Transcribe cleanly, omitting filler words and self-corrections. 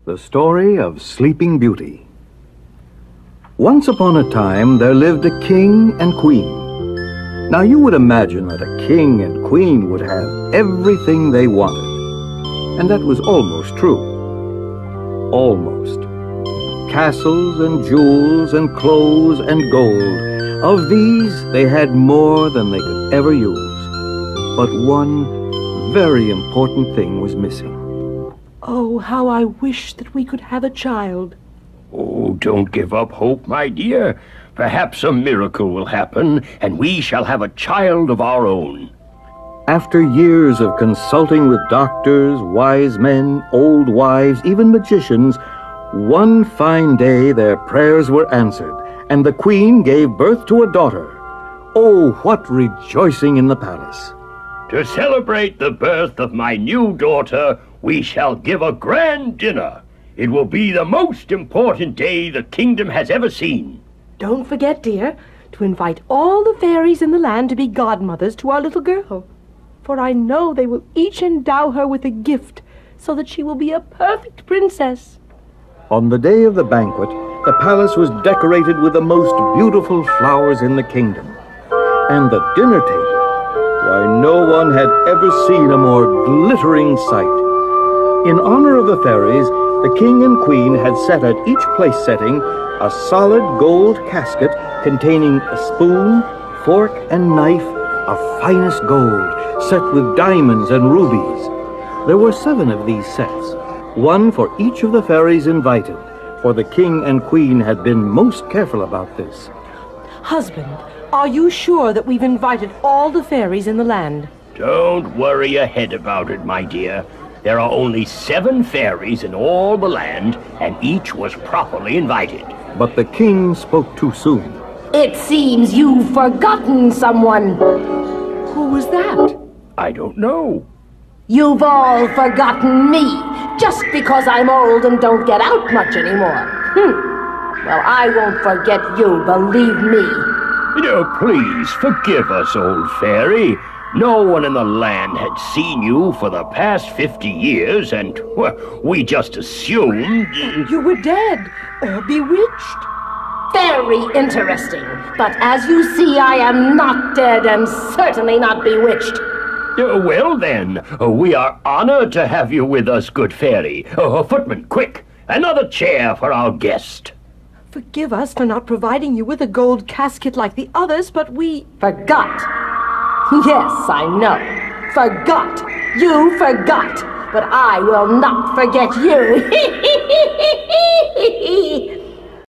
The Story of Sleeping Beauty. Once upon a time, there lived a king and queen. Now, you would imagine that a king and queen would have everything they wanted. And that was almost true. Almost. Castles and jewels and clothes and gold. Of these, they had more than they could ever use. But one very important thing was missing. Oh, how I wish that we could have a child. Oh, don't give up hope, my dear. Perhaps a miracle will happen, and we shall have a child of our own. After years of consulting with doctors, wise men, old wives, even magicians, one fine day their prayers were answered, and the queen gave birth to a daughter. Oh, what rejoicing in the palace! To celebrate the birth of my new daughter, we shall give a grand dinner. It will be the most important day the kingdom has ever seen. Don't forget, dear, to invite all the fairies in the land to be godmothers to our little girl. For I know they will each endow her with a gift, so that she will be a perfect princess. On the day of the banquet, the palace was decorated with the most beautiful flowers in the kingdom. And the dinner table, why, no one had ever seen a more glittering sight. In honor of the fairies, the king and queen had set at each place setting a solid gold casket containing a spoon, fork, and knife of finest gold, set with diamonds and rubies. There were 7 of these sets, one for each of the fairies invited, for the king and queen had been most careful about this. Husband, are you sure that we've invited all the fairies in the land? Don't worry your head about it, my dear. There are only 7 fairies in all the land, and each was properly invited. But the king spoke too soon. It seems you've forgotten someone. Who was that? I don't know. You've all forgotten me, just because I'm old and don't get out much anymore. Well, I won't forget you, believe me. Please forgive us, old fairy. No one in the land had seen you for the past 50 years, and well, we just assumed... You were dead, or bewitched. Very interesting. But as you see, I am not dead and certainly not bewitched. Well then, we are honored to have you with us, good fairy. Footman, quick, another chair for our guest. Forgive us for not providing you with a gold casket like the others, but we... Forgot. Yes, I know. Forgot. You forgot. But I will not forget you.